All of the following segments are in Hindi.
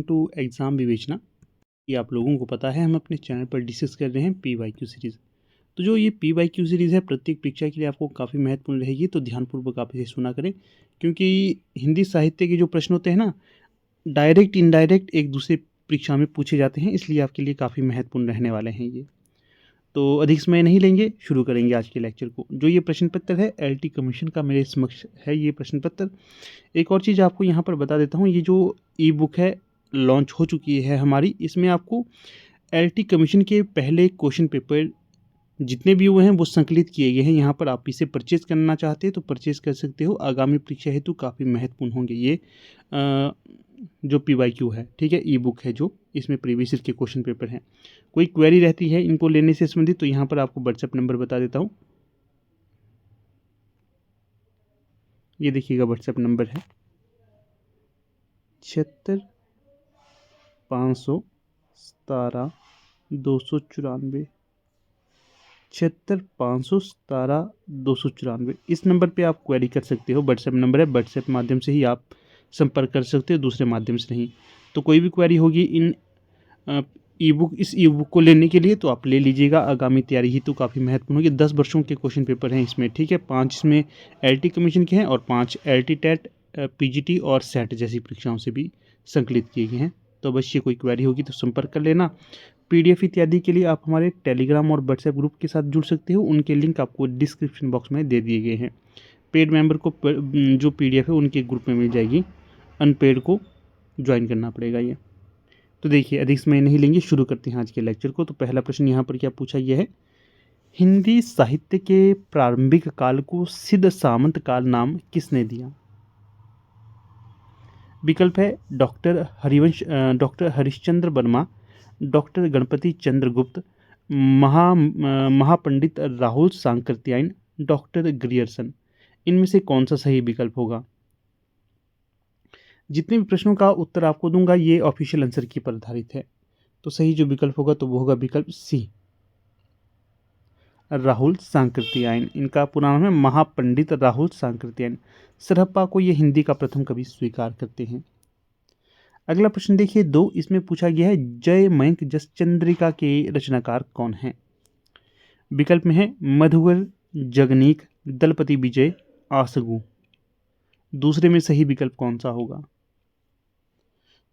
टू एग्ज़ाम विवेचना। ये आप लोगों को पता है, हम अपने चैनल पर डिस्कस कर रहे हैं पीवाईक्यू सीरीज़। तो जो ये पीवाईक्यू सीरीज़ है, प्रत्येक परीक्षा के लिए आपको काफ़ी महत्वपूर्ण रहेगी, तो ध्यानपूर्वक आप इसे सुना करें, क्योंकि हिंदी साहित्य के जो प्रश्न होते हैं ना, डायरेक्ट इनडायरेक्ट एक दूसरे परीक्षा में पूछे जाते हैं, इसलिए आपके लिए काफ़ी महत्वपूर्ण रहने वाले हैं ये। तो अधिक समय नहीं लेंगे, शुरू करेंगे आज के लेक्चर को। जो ये प्रश्न पत्र है, एलटी कमीशन का मेरे समक्ष है ये प्रश्न पत्र। एक और चीज़ आपको यहाँ पर बता देता हूँ, ये जो ई बुक है लॉन्च हो चुकी है हमारी, इसमें आपको एलटी कमीशन के पहले क्वेश्चन पेपर जितने भी हुए हैं वो संकलित किए गए हैं। यहाँ पर आप इसे परचेज करना चाहते हैं तो परचेज कर सकते हो, आगामी परीक्षा हेतु काफ़ी महत्वपूर्ण होंगे ये जो पीवाईक्यू है, ठीक है, ई बुक है जो, इसमें प्रीवियस ईयर के क्वेश्चन पेपर हैं। कोई क्वेरी रहती है इनको लेने से संबंधित तो यहाँ पर आपको व्हाट्सएप नंबर बता देता हूँ, ये देखिएगा व्हाट्सएप नंबर है 76 517 294, 76 517 294। इस नंबर पे आप क्वेरी कर सकते हो, व्हाट्सएप नंबर है, व्हाट्सएप माध्यम से ही आप संपर्क कर सकते हो, दूसरे माध्यम से नहीं। तो कोई भी क्वेरी होगी इन इस ई बुक को लेने के लिए तो आप ले लीजिएगा, आगामी तैयारी ही तो काफ़ी महत्वपूर्ण होगी। 10 वर्षों के क्वेश्चन पेपर हैं इसमें, ठीक है, 5 इसमें एलटी कमीशन के हैं और 5 एलटी टेट, पीजीटी और सेट जैसी परीक्षाओं से भी संकलित किए गए हैं। तो अवश्य कोई क्वेरी होगी तो संपर्क कर लेना। पीडीएफ इत्यादि के लिए आप हमारे टेलीग्राम और व्हाट्सएप ग्रुप के साथ जुड़ सकते हो, उनके लिंक आपको डिस्क्रिप्शन बॉक्स में दे दिए गए हैं। पेड मेंबर को जो पीडीएफ है उनके ग्रुप में मिल जाएगी, अनपेड को ज्वाइन करना पड़ेगा ये। तो देखिए अधिक समय नहीं लेंगे, शुरू करते हैं आज के लेक्चर को। तो पहला प्रश्न यहाँ पर क्या पूछा गया है, हिंदी साहित्य के प्रारंभिक काल को सिद्ध सामंत काल नाम किसने दिया? विकल्प है डॉक्टर हरिश्चंद्र वर्मा, डॉक्टर गणपति चंद्र गुप्त, महापंडित राहुल सांकृत्यायन, डॉक्टर ग्रियर्सन। इनमें से कौन सा सही विकल्प होगा? जितने भी प्रश्नों का उत्तर आपको दूंगा ये ऑफिशियल आंसर की पर आधारित है, तो सही जो विकल्प होगा तो वो होगा विकल्प सी, राहुल सांकृत्यायन। इनका पूरा नाम है महापंडित राहुल सांकृत्यायन। सरहप्पा को ये हिंदी का प्रथम कवि स्वीकार करते हैं। अगला प्रश्न देखिए 2, इसमें पूछा गया है जय मयंक जस चंद्रिका के रचनाकार कौन हैं? विकल्प में है मधुकर, जगनीक, दलपति विजय, आसगु। दूसरे में सही विकल्प कौन सा होगा?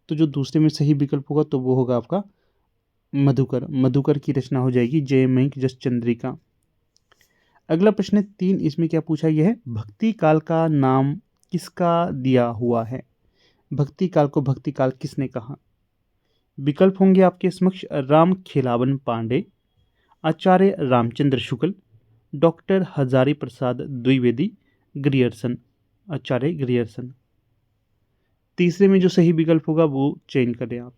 तो जो दूसरे में सही विकल्प होगा तो वो होगा आपका मधुकर। मधुकर की रचना हो जाएगी जय मयंक जस चंद्रिका। अगला प्रश्न 3, इसमें क्या पूछा गया है, भक्ति काल का नाम किसका दिया हुआ है? भक्ति काल को भक्ति काल किसने कहा? विकल्प होंगे आपके समक्ष राम खेलावन पांडे, आचार्य रामचंद्र शुक्ल, डॉक्टर हजारी प्रसाद द्विवेदी, ग्रियर्सन, आचार्य ग्रियर्सन। तीसरे में जो सही विकल्प होगा वो चयन करें आप।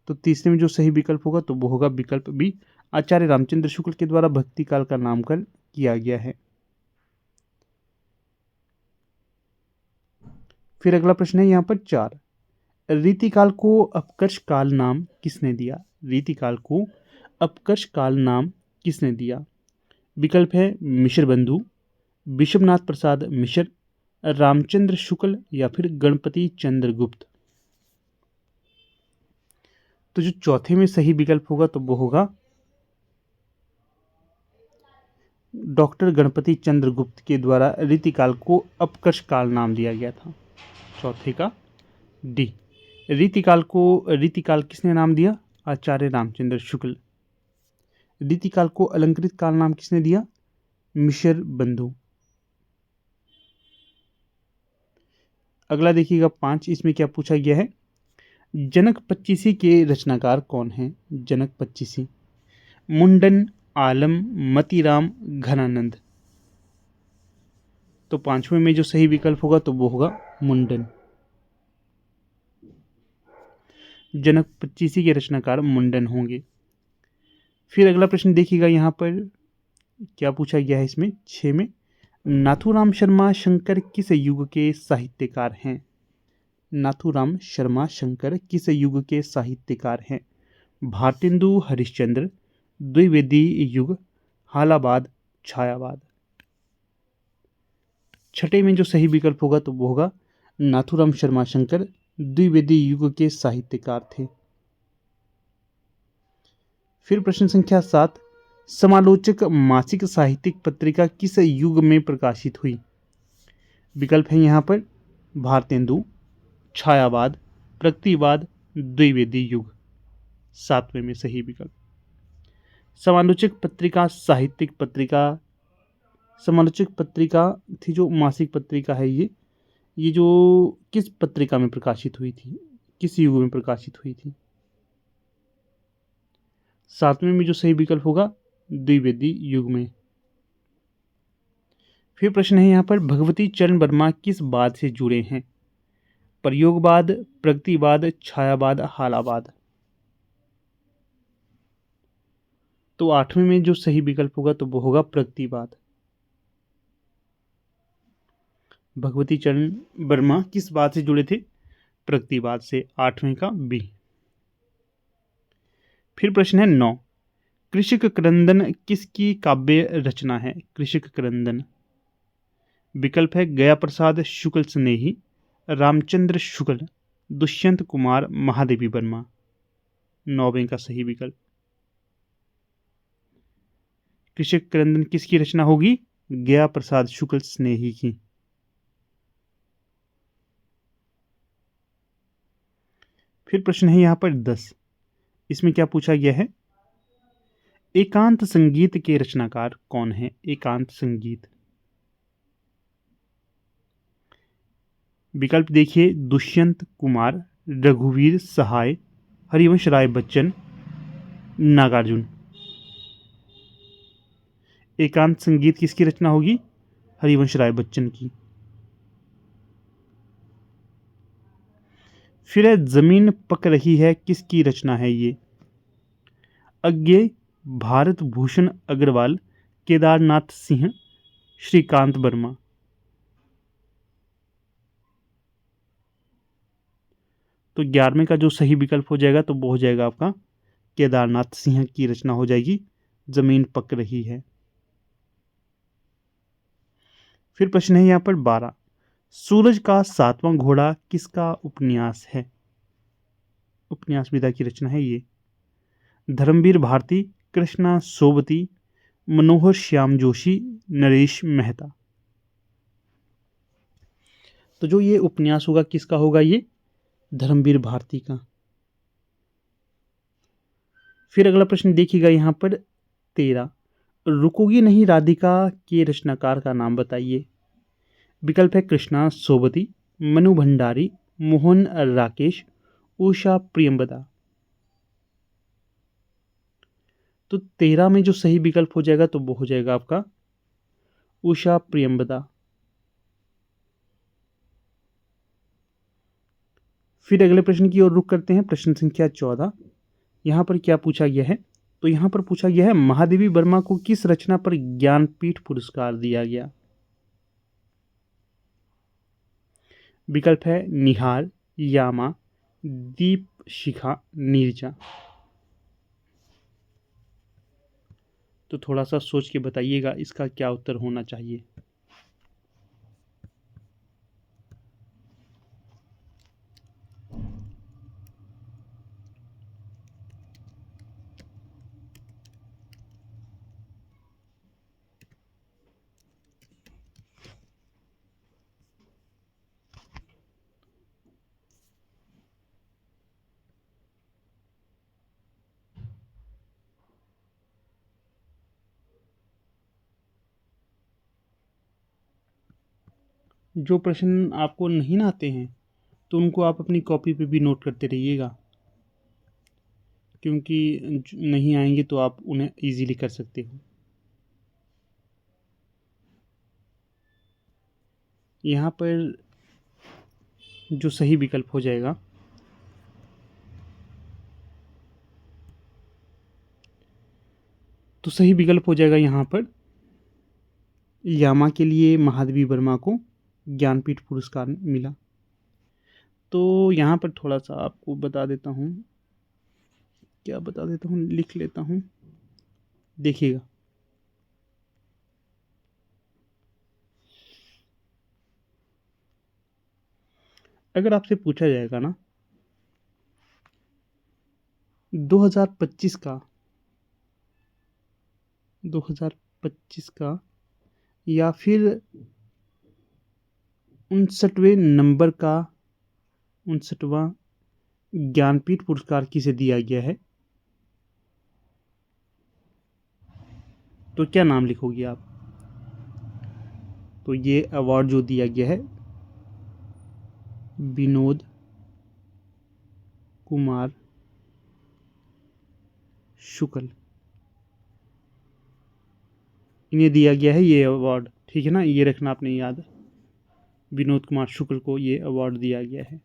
तो तीसरे में जो सही विकल्प होगा तो वो होगा विकल्प बी, आचार्य रामचंद्र शुक्ल के द्वारा भक्ति काल का नामकरण किया गया है। फिर अगला प्रश्न है यहाँ पर 4, रीतिकाल को अपकर्ष काल नाम किसने दिया? रीतिकाल को अपकर्ष काल नाम किसने दिया? विकल्प है मिश्र बंधु, विश्वनाथ प्रसाद मिश्र, रामचंद्र शुक्ल या फिर गणपति चंद्र गुप्त। तो जो चौथे में सही विकल्प होगा तो वो होगा डॉक्टर गणपति चंद्र गुप्त के द्वारा रीतिकाल को अपकर्ष काल नाम दिया गया था, चौथे का डी। रीतिकाल किसने नाम दिया? आचार्य रामचंद्र शुक्ल। रीतिकाल को अलंकृत काल नाम किसने दिया? मिश्र बंधु। अगला देखिएगा 5, इसमें क्या पूछा गया है, जनक पच्चीसी के रचनाकार कौन हैं? जनक पच्चीसी, मुंडन, आलम, मतीराम, घनानंद। तो पांचवें में जो सही विकल्प होगा तो वो होगा मुंडन। जनक पच्चीसी के रचनाकार मुंडन होंगे। फिर अगला प्रश्न देखिएगा यहाँ पर क्या पूछा गया है, इसमें 6 में नाथूराम शर्मा शंकर किस युग के साहित्यकार हैं? नाथूराम शर्मा शंकर किस युग के साहित्यकार हैं? भारतेंदु हरिश्चंद्र, द्विवेदी युग, हालाबाद, छायावाद। छठे में जो सही विकल्प होगा तो वो होगा नाथूराम शर्मा शंकर द्विवेदी युग के साहित्यकार थे। फिर प्रश्न संख्या 7, समालोचक मासिक साहित्यिक पत्रिका किस युग में प्रकाशित हुई? विकल्प है यहाँ पर भारतेंदु, छायावाद, प्रगतिवाद, द्विवेदी युग। 7वें में सही विकल्प। समालोचक पत्रिका साहित्यिक पत्रिका, समालोचक पत्रिका थी जो मासिक पत्रिका है, ये जो किस पत्रिका में प्रकाशित हुई थी, किस युग में प्रकाशित हुई थी? 7वें में जो सही विकल्प होगा द्विवेदी युग में। फिर प्रश्न है यहाँ पर भगवती चरण वर्मा किस बाद से जुड़े हैं? प्रयोगवाद, प्रगतिवाद, छायावाद, हालावाद। तो 8वें में जो सही विकल्प होगा तो वो होगा प्रगतिवाद। भगवती चरण वर्मा किस बात से जुड़े थे? प्रगतिवाद से। 8वें का बी। फिर प्रश्न है 9, कृषक क्रंदन किसकी काव्य रचना है? कृषक क्रंदन। विकल्प है गया प्रसाद शुक्ल स्नेही, रामचंद्र शुक्ल, दुष्यंत कुमार, महादेवी वर्मा। 9वें का सही विकल्प। कृषक क्रंदन किसकी रचना होगी? गया प्रसाद शुक्ल स्नेही की। फिर प्रश्न है यहाँ पर 10, इसमें क्या पूछा गया है? एकांत संगीत के रचनाकार कौन है? एकांत संगीत। विकल्प देखिए दुष्यंत कुमार, रघुवीर सहाय, हरिवंश राय बच्चन, नागार्जुन। एकांत संगीत किसकी रचना होगी? हरिवंश राय बच्चन की। फिर है जमीन पक रही है किसकी रचना है ये? अज्ञे, भारत भूषण अग्रवाल, केदारनाथ सिंह, श्रीकांत वर्मा। तो 11वें का जो सही विकल्प हो जाएगा तो वो हो जाएगा आपका केदारनाथ सिंह की रचना हो जाएगी जमीन पक रही है। फिर प्रश्न है यहाँ पर 12, सूरज का 7वां घोड़ा किसका उपन्यास है? उपन्यास विधा की रचना है ये। धर्मवीर भारती, कृष्णा सोबती, मनोहर श्याम जोशी, नरेश मेहता। तो जो ये उपन्यास होगा किसका होगा? ये धर्मवीर भारती का। फिर अगला प्रश्न देखिएगा यहाँ पर 13, रुकोगी नहीं राधिका के रचनाकार का नाम बताइए। विकल्प है कृष्णा सोबती, मनु भंडारी, मोहन राकेश, उषा प्रियंवदा। तो 13 में जो सही विकल्प हो जाएगा तो वो हो जाएगा आपका उषा प्रियंवदा। फिर अगले प्रश्न की ओर रुख करते हैं। प्रश्न संख्या 14, यहाँ पर क्या पूछा गया है? तो यहाँ पर पूछा गया है महादेवी वर्मा को किस रचना पर ज्ञानपीठ पुरस्कार दिया गया? विकल्प है निहार, यामा, दीप शिखा, नीरजा। तो थोड़ा सा सोच के बताइएगा इसका क्या उत्तर होना चाहिए। जो प्रश्न आपको नहीं ना आते हैं तो उनको आप अपनी कॉपी पे भी नोट करते रहिएगा, क्योंकि नहीं आएंगे तो आप उन्हें इजीली कर सकते हो। यहाँ पर जो सही विकल्प हो जाएगा तो सही विकल्प हो जाएगा यहाँ पर यामा के लिए महादेवी वर्मा को ज्ञानपीठ पुरस्कार मिला। तो यहाँ पर थोड़ा सा आपको बता देता हूँ, क्या बता देता हूँ, लिख लेता हूँ, देखिएगा। अगर आपसे पूछा जाएगा ना 2025 का 2025 का या फिर 59वें नंबर का 59वां ज्ञानपीठ पुरस्कार किसे दिया गया है, तो क्या नाम लिखोगे आप? तो ये अवार्ड जो दिया गया है विनोद कुमार शुक्ल, इन्हें दिया गया है ये अवार्ड। ठीक है ना, ये रखना आपने याद। विनोद कुमार शुक्ल को ये अवार्ड दिया गया है।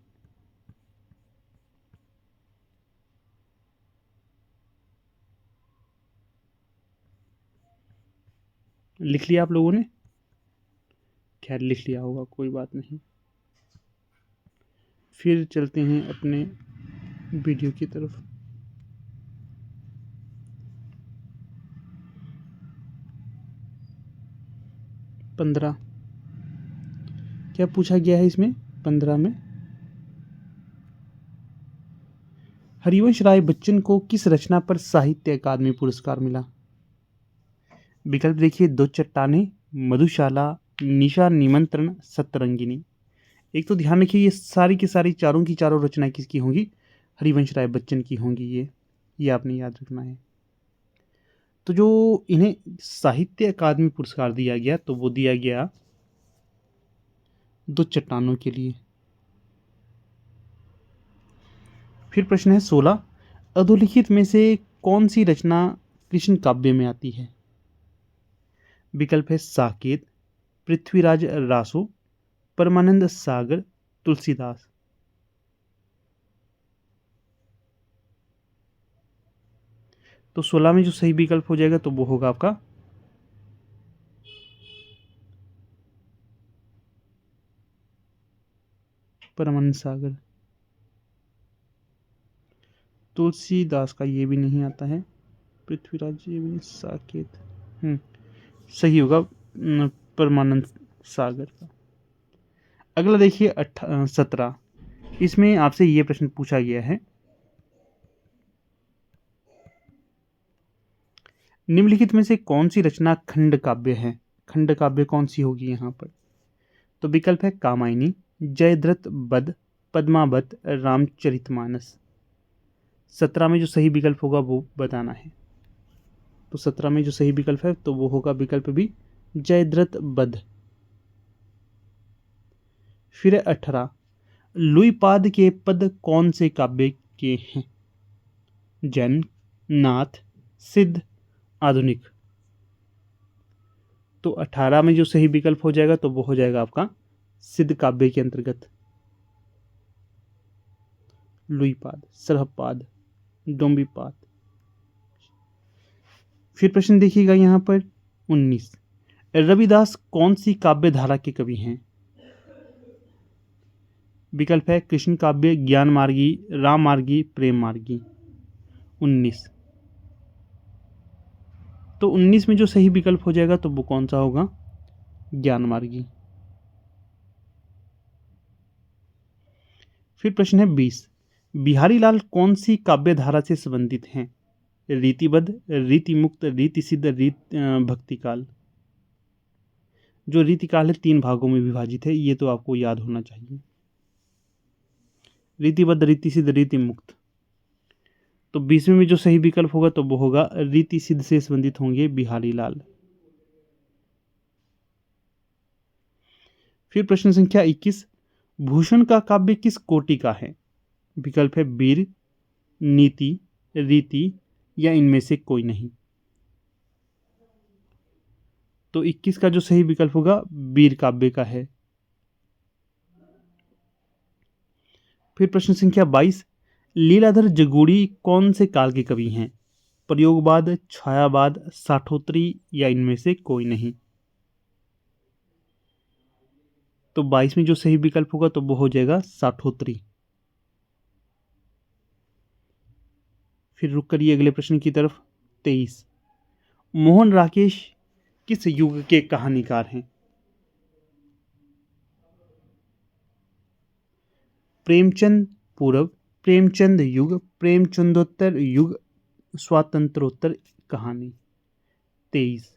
लिख लिया आप लोगों ने? खैर लिख लिया होगा, कोई बात नहीं। फिर चलते हैं अपने वीडियो की तरफ। पंद्रह, क्या पूछा गया है इसमें 15 में? हरिवंश राय बच्चन को किस रचना पर साहित्य अकादमी पुरस्कार मिला? विकल्प देखिए, दो चट्टानें, मधुशाला, निशा निमंत्रण, सतरंगिनी। एक तो ध्यान रखिए, ये सारी की सारी चारों की चारों रचनाएं किसकी होंगी? हरिवंश राय बच्चन की होंगी। ये आपने याद रखना है। तो जो इन्हें साहित्य अकादमी पुरस्कार दिया गया, तो वो दिया गया दो चट्टानों के लिए। फिर प्रश्न है 16, अधोलिखित में से कौन सी रचना कृष्ण काव्य में आती है? विकल्प है साकेत, पृथ्वीराज रासो, परमानंद सागर, तुलसीदास। तो 16 में जो सही विकल्प हो जाएगा तो वो होगा आपका परमानंद सागर। तुलसीदास का ये भी नहीं आता है, पृथ्वीराज ये भी नहीं, साकेत सही होगा परमानंद सागर का। अगला देखिए 17, इसमें आपसे ये प्रश्न पूछा गया है, निम्नलिखित में से कौन सी रचना खंड काव्य है? खंड काव्य कौन सी होगी यहाँ पर? तो विकल्प है कामायनी, जयद्रथ वध, पद्मावत, रामचरितमानस। 17 में जो सही विकल्प होगा वो बताना है। तो 17 में जो सही विकल्प है तो वो होगा विकल्प भी जयद्रथ वध। फिर 18, लुईपाद के पद कौन से काव्य के हैं? जैन, नाथ, सिद्ध, आधुनिक। तो 18 में जो सही विकल्प हो जाएगा तो वो हो जाएगा आपका सिद्ध काव्य के अंतर्गत। लुईपाद, सरहपाद, डोंबीपाद। फिर प्रश्न देखिएगा यहाँ पर 19, रविदास कौन सी काव्य धारा के कवि हैं? विकल्प है कृष्ण काव्य, ज्ञान मार्गी, राम मार्गी, प्रेम मार्गी। 19, तो 19 में जो सही विकल्प हो जाएगा तो वो कौन सा होगा? ज्ञान मार्गी। फिर प्रश्न है 20, बिहारी लाल कौन सी काव्य धारा से संबंधित हैं? रीतिबद्ध, रीति मुक्त, रीति सिद्ध, भक्तिकाल। जो रीतिकाल है 3 भागों में विभाजित है, ये तो आपको याद होना चाहिए। रीतिबद्ध, रीति सिद्ध, रीति मुक्त। तो 20वें में जो सही विकल्प होगा तो वो होगा रीति सिद्ध से संबंधित होंगे बिहारी लाल। फिर प्रश्न संख्या 21, भूषण का काव्य किस कोटि का है? विकल्प है वीर, नीति, रीति या इनमें से कोई नहीं। तो 21 का जो सही विकल्प होगा वीर काव्य का है। फिर प्रश्न संख्या 22, लीलाधर जगूड़ी कौन से काल के कवि हैं? प्रयोगवाद, छायावाद, साठोत्री या इनमें से कोई नहीं। तो 22 में जो सही विकल्प होगा तो वो हो जाएगा साठोत्री। फिर रुक करिए अगले प्रश्न की तरफ। 23, मोहन राकेश किस युग के कहानीकार हैं? प्रेमचंद पूर्व, प्रेमचंद युग, प्रेमचंदोत्तर युग, स्वातंत्रोत्तर कहानी। 23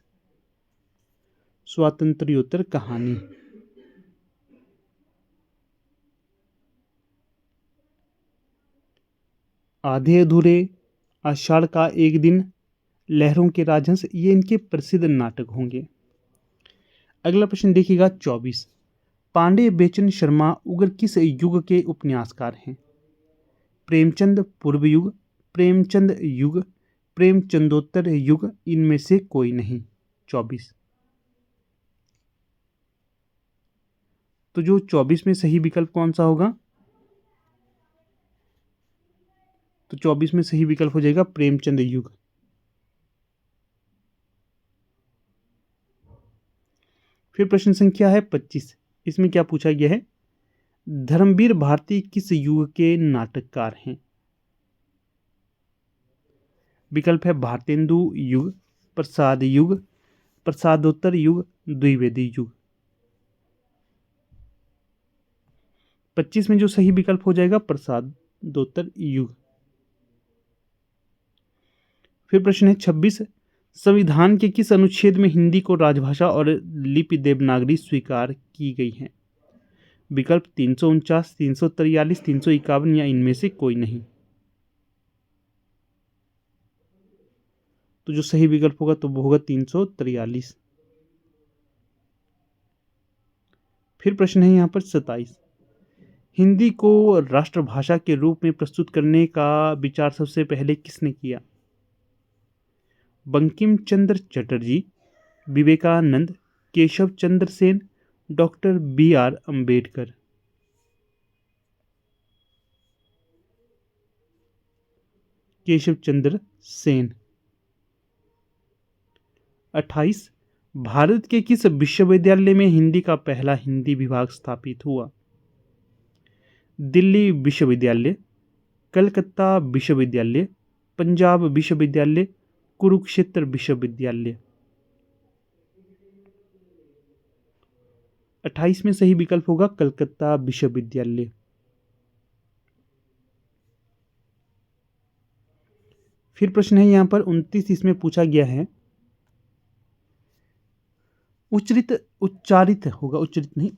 स्वातंत्र्योत्तर कहानी। आधे अधूरे, आषाढ़ का एक दिन, लहरों के राजहंस, ये इनके प्रसिद्ध नाटक होंगे। अगला प्रश्न देखिएगा 24। पांडे बेचन शर्मा उगर किस युग के उपन्यासकार हैं? प्रेमचंद पूर्व युग, प्रेमचंद युग, प्रेमचंदोत्तर युग, इनमें से कोई नहीं। 24। तो जो 24 में सही विकल्प कौन सा होगा? तो 24 में सही विकल्प हो जाएगा प्रेमचंद युग। फिर प्रश्न संख्या है 25। इसमें क्या पूछा गया है? धर्मवीर भारती किस युग के नाटककार हैं? विकल्प है भारतेंदु युग, प्रसाद युग, प्रसादोत्तर युग, द्विवेदी युग। 25 में जो सही विकल्प हो जाएगा प्रसादोत्तर युग। फिर प्रश्न है 26। संविधान के किस अनुच्छेद में हिंदी को राजभाषा और लिपि देवनागरी स्वीकार की गई है? विकल्प 349, 343, 351 या इनमें से कोई नहीं। तो जो सही विकल्प होगा तो वो होगा 343। फिर प्रश्न है यहाँ पर 27। हिंदी को राष्ट्रभाषा के रूप में प्रस्तुत करने का विचार सबसे पहले किसने किया? Bankim Chandra Chatterjee, Vivekananda, Keshav Chandra Sen, doctor BR Ambedkar. केशव चंद्र सेन। 28। भारत के किस विश्वविद्यालय में हिंदी का पहला हिंदी विभाग स्थापित हुआ? दिल्ली विश्वविद्यालय, कलकत्ता विश्वविद्यालय, पंजाब विश्वविद्यालय, कुरुक्षेत्र विश्वविद्यालय। 28 में सही विकल्प होगा कलकत्ता विश्वविद्यालय। फिर प्रश्न है यहां पर 29। इसमें पूछा गया है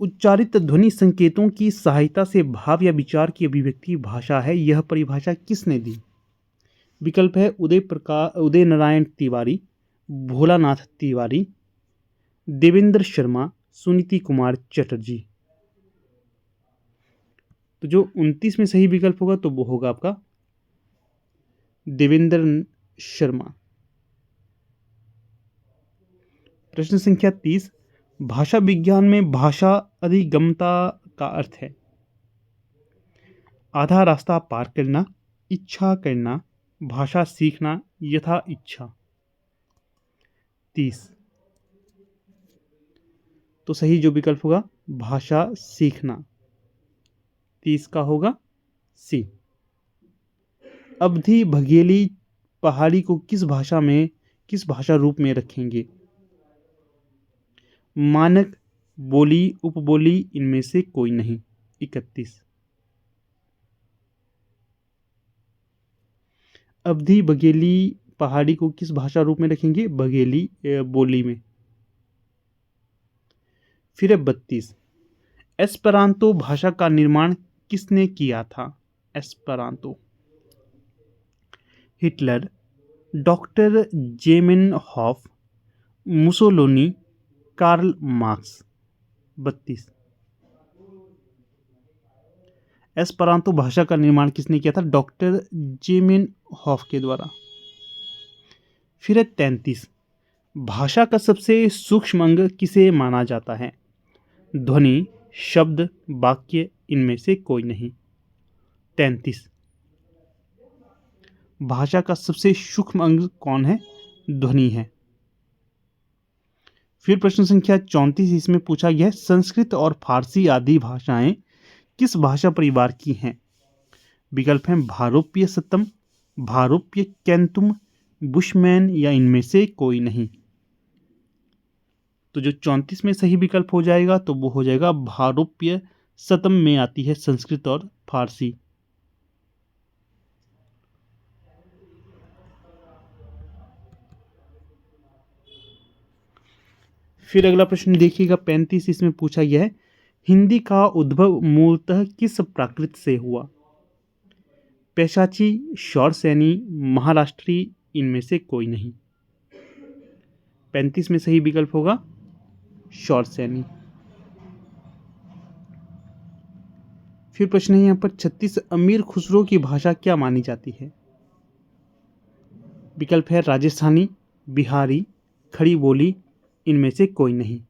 उच्चारित ध्वनि संकेतों की सहायता से भाव या विचार की अभिव्यक्ति भाषा है, यह परिभाषा किसने दी? विकल्प है उदय नारायण तिवारी, भोलानाथ तिवारी, देवेंद्र शर्मा, सुनीति कुमार चटर्जी। तो जो 29 में सही विकल्प होगा तो वो होगा आपका देवेंद्र शर्मा। प्रश्न संख्या 30। भाषा विज्ञान में भाषा अधिगम्यता का अर्थ है? आधा रास्ता पार करना, इच्छा करना, भाषा सीखना, यथा इच्छा। 30। तो सही जो विकल्प होगा भाषा सीखना, 30 का होगा सी। अवधी बघेली पहाड़ी को किस भाषा रूप में रखेंगे? मानक, बोली, उपबोली, इनमें से कोई नहीं। 31। अवधी बघेली पहाड़ी को किस भाषा रूप में रखेंगे? बघेली बोली में। फिर है 32। एस्पेरांतो भाषा का निर्माण किसने किया था? Esperanto. Hitler, doctor Zamenhof, Mussolini, Karl Marx. 32। Esperanto भाषा का निर्माण किसने किया था? डॉक्टर जेमेनहॉफ के द्वारा। फिर है 33। भाषा का सबसे सूक्ष्म अंग किसे माना जाता है? ध्वनि, शब्द, वाक्य, इनमें से कोई नहीं। 33। भाषा का सबसे सूक्ष्म अंग कौन है? ध्वनि है। फिर प्रश्न संख्या 34। इसमें पूछा गया है संस्कृत और फारसी आदि भाषाएं किस भाषा परिवार की हैं? विकल्प हैं भारोप्य सतम, भारोप्य कैंतुम, बुशमैन, या इनमें से कोई नहीं। तो जो 34 में सही विकल्प हो जाएगा तो वो हो जाएगा भारोप्य सतम में आती है संस्कृत और फारसी। फिर अगला प्रश्न देखिएगा 35, इसमें पूछा गया है हिंदी का उद्भव मूलतः किस प्राकृत से हुआ? पैशाची, शौरसैनी, महाराष्ट्री, इनमें से कोई नहीं। 35 में सही विकल्प होगा शौरसैनी। फिर प्रश्न है यहाँ पर 36, अमीर खुसरो की भाषा क्या मानी जाती है? विकल्प है राजस्थानी, बिहारी, खड़ी बोली, इनमें से कोई नहीं।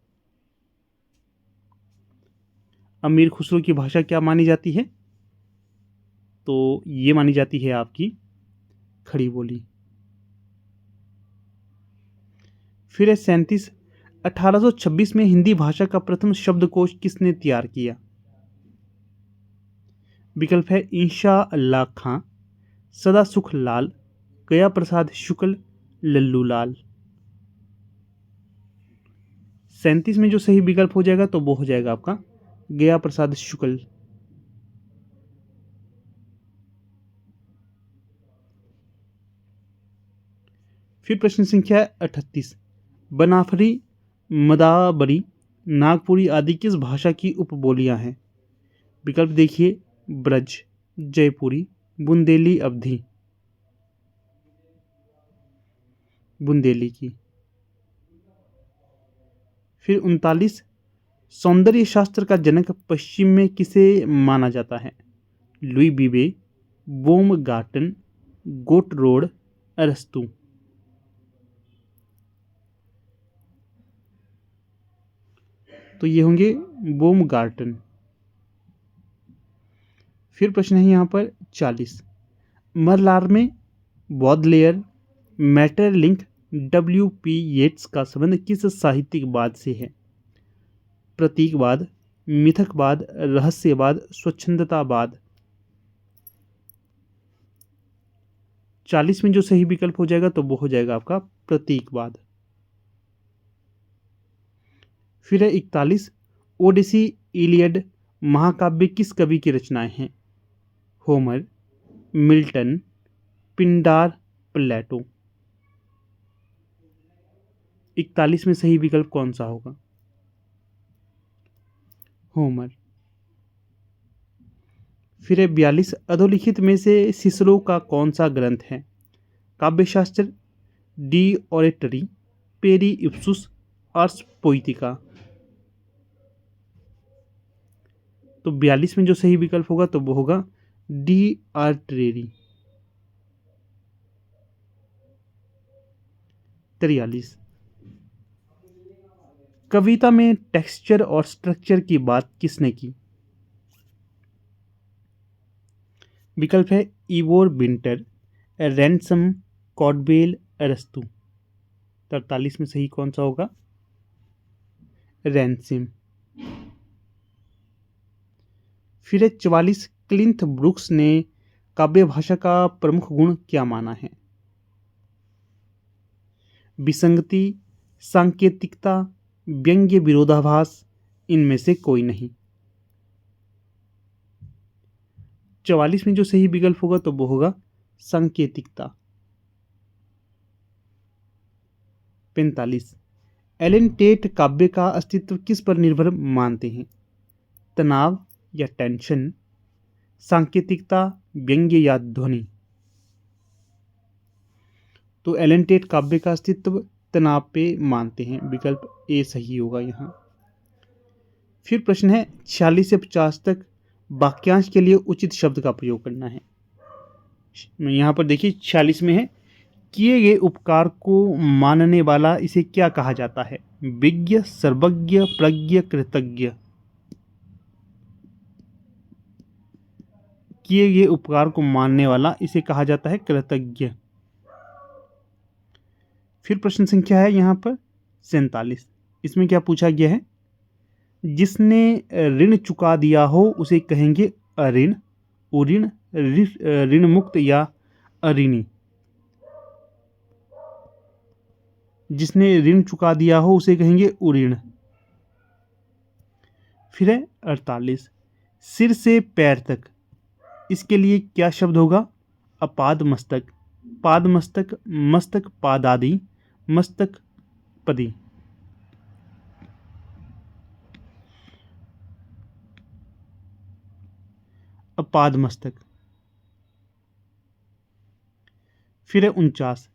अमीर खुसरो की भाषा क्या मानी जाती है? तो ये मानी जाती है आपकी खड़ी बोली। फिर है 37, 1826 में हिंदी भाषा का प्रथम शब्दकोश किसने तैयार किया? विकल्प है इंशा अल्लाह खां, सदा सुख लाल, गया प्रसाद शुक्ल, लल्लू लाल। 37 में जो सही विकल्प हो जाएगा तो वो हो जाएगा आपका गया प्रसाद शुक्ल। फिर प्रश्न संख्या 38, बनाफरी, मदाबरी, नागपुरी आदि किस भाषा की उपबोलियां हैं? विकल्प देखिए ब्रज, जयपुरी, बुंदेली, अवधी। बुंदेली की। फिर 39, सौंदर्य शास्त्र का जनक पश्चिम में किसे माना जाता है? लुई बीबे, बोमगार्टन, गोटरोड, अरस्तु। तो ये होंगे बोमगार्टन। फिर प्रश्न है यहाँ पर 40, मरलार में बॉडलेयर, मैटरलिंक, W.P. येट्स का संबंध किस साहित्यिकवाद से है? प्रतीकवाद, मिथकवाद, रहस्यवाद, स्वच्छंदतावाद। 40 में जो सही विकल्प हो जाएगा तो वो हो जाएगा आपका प्रतीकवाद। फिर है 41, ओडिसी, इलियड, महाकाव्य किस कवि की रचनाएं हैं? होमर, मिल्टन, पिंडार, प्लेटो। 41 में सही विकल्प कौन सा होगा? होमर। फिर है 42, अधोलिखित में से सिसरो का कौन सा ग्रंथ है? काव्यशास्त्र, डी ऑरेटरी, पेरी इप्सुस, आर्स पोइटिका। तो 42 में जो सही विकल्प होगा तो वो होगा डी आर्टरेरी। 43, कविता में टेक्सचर और स्ट्रक्चर की बात किसने की? विकल्प है इवोर विंटर, रैंसम, कॉडवेल, अरस्तु। 43 में सही कौन सा होगा? रैंसिम। फिर है 44, क्लिंथ ब्रुक्स ने काव्य भाषा का प्रमुख गुण क्या माना है? विसंगति, सांकेतिकता, व्यंग्य, विरोधाभास, इनमें से कोई नहीं। 44 में जो सही विकल्प होगा तो वो होगा सांकेतिकता। 45, एलन टेट काव्य का अस्तित्व किस पर निर्भर मानते हैं? तनाव या टेंशन, सांकेतिकता, व्यंग्य या ध्वनि। तो एलन टेट काव्य का अस्तित्व तनाव पे मानते हैं। विकल्प ए सही होगा यहाँ। फिर प्रश्न है 46 से 50 तक वाक्यांश के लिए उचित शब्द का प्रयोग करना है। यहाँ पर देखिए 46 में है किए गए उपकार को मानने वाला इसे क्या कहा जाता है? विज्ञ, सर्वज्ञ, प्रज्ञ, कृतज्ञ। किए गए उपकार को मानने वाला इसे कहा जाता है कृतज्ञ। फिर प्रश्न संख्या है यहाँ पर 47, इसमें क्या पूछा गया है? जिसने ऋण चुका दिया हो उसे कहेंगे अऋण, उऋण, ऋण मुक्त या अऋणी। जिसने ऋण चुका दिया हो उसे कहेंगे उऋण। फिर है 48, सिर से पैर तक इसके लिए क्या शब्द होगा? अपाद मस्तक, पाद मस्तक, मस्तक पादादि, मस्तक पदी। अपाद मस्तक। फिर है 49,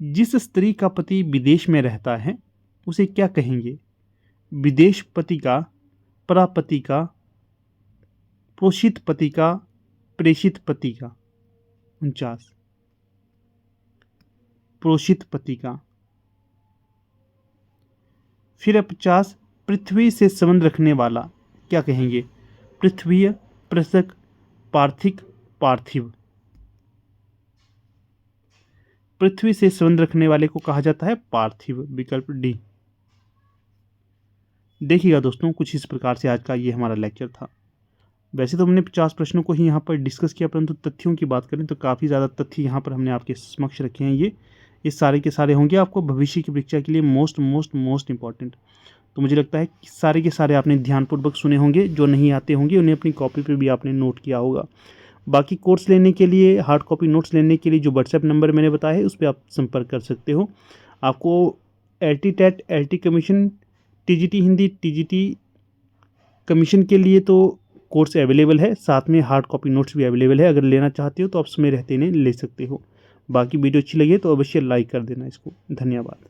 जिस स्त्री का पति विदेश में रहता है उसे क्या कहेंगे? विदेश पति का, परापति का, पोषित पति का, प्रेषित पति का। 49, प्रोषित पति का। फिर है 50, पृथ्वी से संबंध रखने वाला क्या कहेंगे? पृथ्वीय, पृथक, पार्थिक, पार्थिव। पृथ्वी से संबंध रखने वाले को कहा जाता है पार्थिव, विकल्प डी। देखिएगा दोस्तों, कुछ इस प्रकार से आज का ये हमारा लेक्चर था। वैसे तो हमने 50 प्रश्नों को ही यहाँ पर डिस्कस किया, परंतु तथ्यों की बात करें तो काफ़ी ज़्यादा तथ्य यहाँ पर हमने आपके समक्ष रखे हैं। ये सारे के सारे होंगे आपको भविष्य की परीक्षा के लिए मोस्ट इंपॉर्टेंट। तो मुझे लगता है कि सारे के सारे आपने ध्यानपूर्वक सुने होंगे। जो नहीं आते होंगे उन्हें अपनी कॉपी पे भी आपने नोट किया होगा। बाकी कोर्स लेने के लिए, हार्ड कॉपी नोट्स लेने के लिए जो व्हाट्सएप नंबर मैंने बताया है उस पर आप संपर्क कर सकते हो। आपको LT TET, LT commission, TGT Hindi, TGT commission के लिए तो कोर्स अवेलेबल है, साथ में हार्ड कॉपी नोट्स भी अवेलेबल है। अगर लेना चाहते हो तो आप समय रहते इन्हें ले सकते हो। बाकी वीडियो अच्छी लगे तो अवश्य लाइक कर देना इसको। धन्यवाद।